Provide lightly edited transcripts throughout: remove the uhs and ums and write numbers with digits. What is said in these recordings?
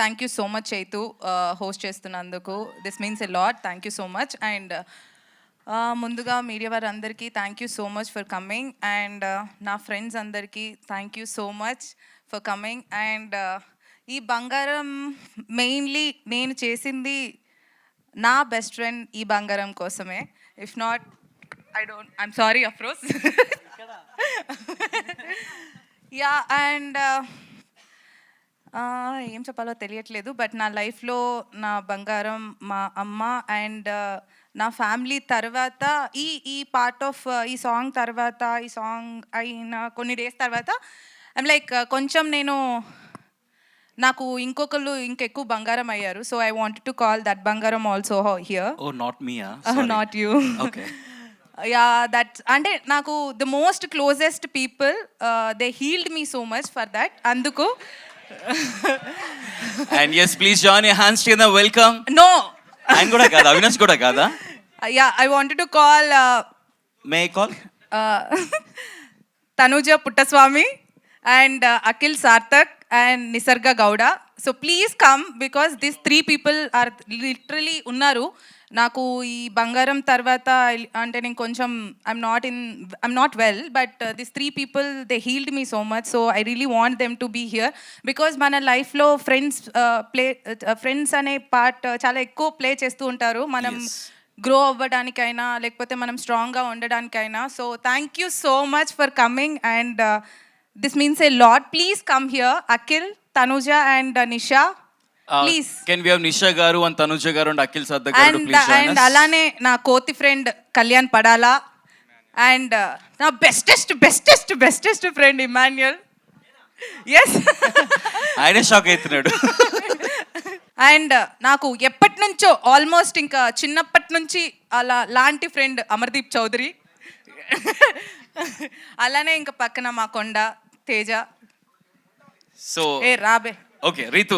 Thank you so much Chaitu host చేస్తున్నందుకు. This means a lot. Thank you so much. And ముందుగా media వారందరికీ thank you so much for coming. And నా friends అందరికీ thank you so much for coming. And ఈ బంగారం mainly నేను చేసింది నా బెస్ట్ ఫ్రెండ్ ఈ బంగారం కోసమే. ఇఫ్ నాట్ ఐఎమ్ సారీ అఫ్రోస్. యా. అండ్ ఏం చెప్పాలో తెలియట్లేదు. బట్ నా లైఫ్లో నా బంగారం మా అమ్మ అండ్ నా ఫ్యామిలీ తర్వాత ఈ పార్ట్ ఆఫ్ ఈ సాంగ్ తర్వాత, ఈ సాంగ్ అయిన కొన్ని డేస్ తర్వాత ఐమ్ లైక్ కొంచెం నాకు ఇంకొకళ్ళు ఇంకెక్కువ బంగారం అయ్యారు. So I wanted to call that బంగారం also here. Oh not me. Not you. Okay. Yeah, that అంటే నాకు the most closest people they healed me so much for that. అందుకు and yes, please join your hands together. Welcome. No. ఆయన కూడా కాదా, అవినాష్ కూడా కాదా? Yeah, I wanted to call may call Tanuja Puttaswamy and Akhil Sarthak and Nisarga Gowda. So please come because these three people are literally unnaru నాకు ఈ బంగారం తర్వాత. అంటే నేను కొంచెం I'm not well, but this three people they healed me so much. So I really want them to be here because మన లైఫ్లో friends అనే పార్ట్ చాలా ఎక్కువ ప్లే చేస్తూ ఉంటారు మనం గ్రో అవ్వడానికైనా లేకపోతే మనం స్ట్రాంగ్గా ఉండడానికైనా. So thank you so much for coming and this means a lot. Please come here Akhil, Tanuja and Nisha. Please can we have Nisha garu and Tanuja గారు అండ్ అఖిల్ సర్దార్ గారు ప్లీజ్ జాయిన్ అండ్ అలానే నా కోతి ఫ్రెండ్ కళ్యాణ్ పడాలా అండ్ నా బెస్టెస్ట్ ఫ్రెండ్ ఇమాన్యుయల్. ఎస్, ఆయనే shock అవుతున్నాడు. And నాకు ఎప్పటి నుంచో ఆల్మోస్ట్ ఇంకా చిన్నప్పటి నుంచి అలా లాంటి ఫ్రెండ్ అమర్దీప్ చౌదరి. అలానే ఇంకా పక్కన మా కొండ తేజ. సో ఏ రాబే. ఓకే రీతు,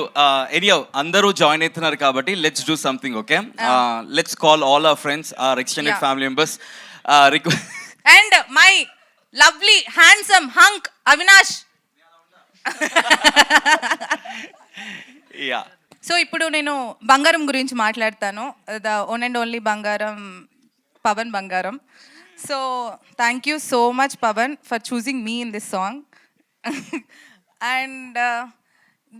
ఎనియో అందరూ జాయిన్ అవుతున్నారు కాబట్టి let's do something. Okay, let's call all our friends, our extended family members. And my lovely handsome hunk Avinash. Yeah. So ఇప్పుడు నేను బంగారం గురించి మాట్లాడతాను. ద ఓన్ అండ్ ఓన్లీ బంగారం, పవన్ బంగారం. So thank you so much Pavan for choosing me in this song. And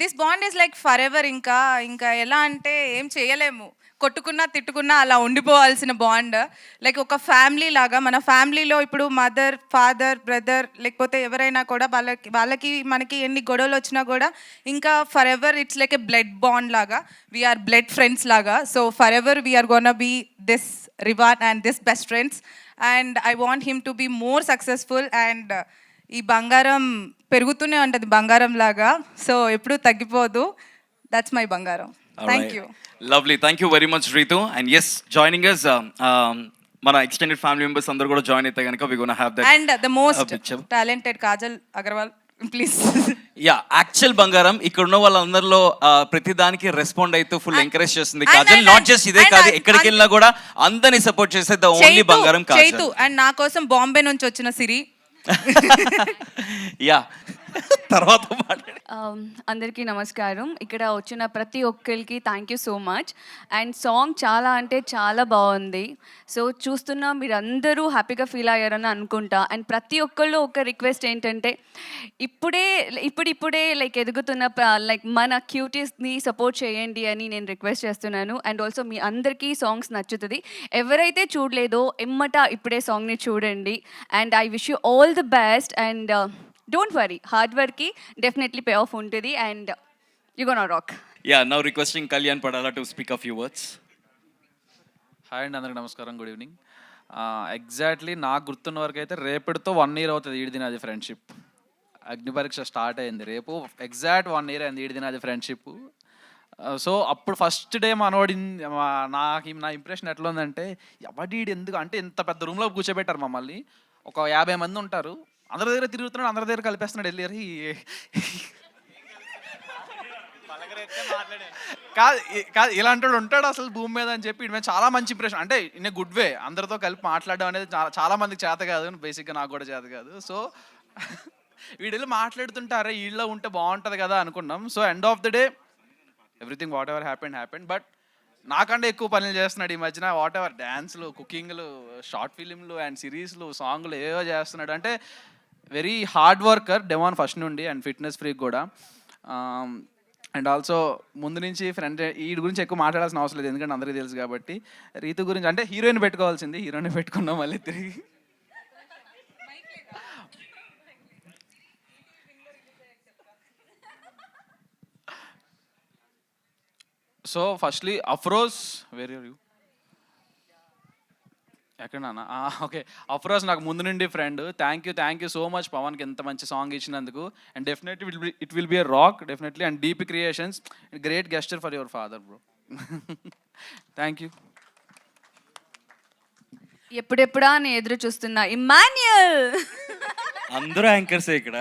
this bond is like forever. ఇంకా ఎలా అంటే ఏం చేయలేము, కొట్టుకున్నా తిట్టుకున్నా అలా ఉండిపోవాల్సిన బాండ్. లైక్ ఒక ఫ్యామిలీ లాగా. మన ఫ్యామిలీలో ఇప్పుడు మదర్, ఫాదర్, బ్రదర్ లేకపోతే ఎవరైనా కూడా వాళ్ళకి మనకి ఎన్ని గొడవలు వచ్చినా కూడా ఇంకా forever it's like a blood bond లాగా. వీఆర్ బ్లడ్ ఫ్రెండ్స్ లాగా. So forever we're gonna be this reward and this best friends. And I want him to be more successful. And ఈ బంగారం పెరుగుతూనే ఉంటుంది బంగారం లాగా. సో ఎప్పుడూ తగ్గిపోదు. దట్స్ మై బంగారం. Thank you. Lovely, thank you very much Ritu. And yes, joining us మన ఎక్స్టెండెడ్ ఫ్యామిలీ మెంబర్స్ అందరూ కూడా జాయిన్ అయితే కనుక వి gonna have that. And the most talented Kajal Aggarwal please. Yeah, actual బంగారం ఇక్కడ ఉన్న వాళ్ళందరిలో ప్రతి దానికి రెస్పాండ్ అయితే ఫుల్ ఎంకరేజ్ చేస్తుంది కాజల్. నాట్ జస్ట్ ఇదే కాదు, ఎక్కడికి వెళ్ళినా కూడా అందరినీ సపోర్ట్ చేసే ద ఓన్లీ బంగారం కాజల్. అండ్ నా కోసం బాంబే నుంచి వచ్చిన సిరి. యా, తర్వాత అందరికీ నమస్కారం. ఇక్కడ వచ్చిన ప్రతి ఒక్కరికి thank you so much. And song చాలా అంటే చాలా బాగుంది. సో చూస్తున్నా మీరు అందరూ హ్యాపీగా ఫీల్ అయ్యారని అనుకుంటా. అండ్ ప్రతి ఒక్కళ్ళు ఒక రిక్వెస్ట్ ఏంటంటే ఇప్పుడిప్పుడే లైక్ ఎదుగుతున్న లైక్ మన క్యూటీస్ని సపోర్ట్ చేయండి అని నేను రిక్వెస్ట్ చేస్తున్నాను. అండ్ ఆల్సో మీ అందరికీ సాంగ్స్ నచ్చుతుంది. ఎవరైతే చూడలేదో ఇప్పుడే సాంగ్ని చూడండి. And I wish you all the best. And don't worry, hard వర్క్కి డెఫినెట్లీ పే ఆఫ్ ఉంటుంది. And you gonna rock. Yeah, now requesting Kalyan Padala to speak a few words. Hi అండి, అందరికి నమస్కారం, గుడ్ ఈవినింగ్. ఎగ్జాక్ట్లీ నాకు గుర్తున్న వరకు అయితే రేపటితో 1 year అవుతుంది ఈడిదినాది ఫ్రెండ్షిప్. అగ్ని పరీక్ష స్టార్ట్ అయింది రేపు, ఎగ్జాక్ట్ 1 year అయింది ఈడిదినాది ఫ్రెండ్షిప్. సో అప్పుడు ఫస్ట్ డే మనోడి నా ఇంప్రెషన్ ఎట్లా ఉందంటే, ఎవడీడు ఎందుకు అంటే ఇంత పెద్ద రూమ్లో కూర్చోబెట్టారు మమ్మల్ని. ఒక 50 మంది ఉంటారు, అందరి దగ్గర తిరుగుతున్నాడు, అందరి దగ్గర కలిపేస్తున్నాడు. వెళ్ళి కాదు ఇలాంటి వాడు ఉంటాడు అసలు భూమి మీద అని చెప్పి ఇటు చాలా మంచి ఇంప్రెషన్. అంటే ఇన్ ఏ గుడ్ వే. అందరితో కలిపి మాట్లాడడం అనేది చాలా మందికి చేత కాదు, బేసిక్గా నాకు కూడా చేత కాదు. సో వీడు వెళ్ళి మాట్లాడుతుంటారే వీళ్ళలో ఉంటే బాగుంటుంది కదా అనుకున్నాం. So end of the day everything what ever happened but నాకంటే ఎక్కువ పనులు చేస్తున్నాడు ఈ మధ్యన. వాట్ ఎవర్ డ్యాన్స్లు, కుకింగ్లు, షార్ట్ ఫిలింలు అండ్ సిరీస్లు, సాంగ్లు ఏవో చేస్తున్నాడు. అంటే very hard worker Devon first నుండి, అండ్ ఫిట్నెస్ ఫ్రీక్ కూడా. అండ్ ఆల్సో ముందు నుంచి ఫ్రెండ్, వీడి గురించి ఎక్కువ మాట్లాడాల్సిన అవసరం లేదు ఎందుకంటే అందరికీ తెలుసు కాబట్టి. రీతు గురించి అంటే హీరోయిన్ పెట్టుకోవాల్సింది, హీరోయిన్ పెట్టుకున్నాం మళ్ళీ తిరిగి. So firstly Afroz, where are you, ఎక్కడన్నా? ఓకే, అఫ్రోజ్ నాకు ముందు నుండి friend. Thank you so much పవన్కి ఎంత మంచి సాంగ్ ఇచ్చినందుకు. And definitely it will be a rock definitely. And DP creations, great gesture for your father bro. Thank you. ఎప్పుడెప్పుడా అని ఎదురు చూస్తున్నా ఇమ్మాన్యుయల్. అందరూ యాంకర్సే ఇక్కడ.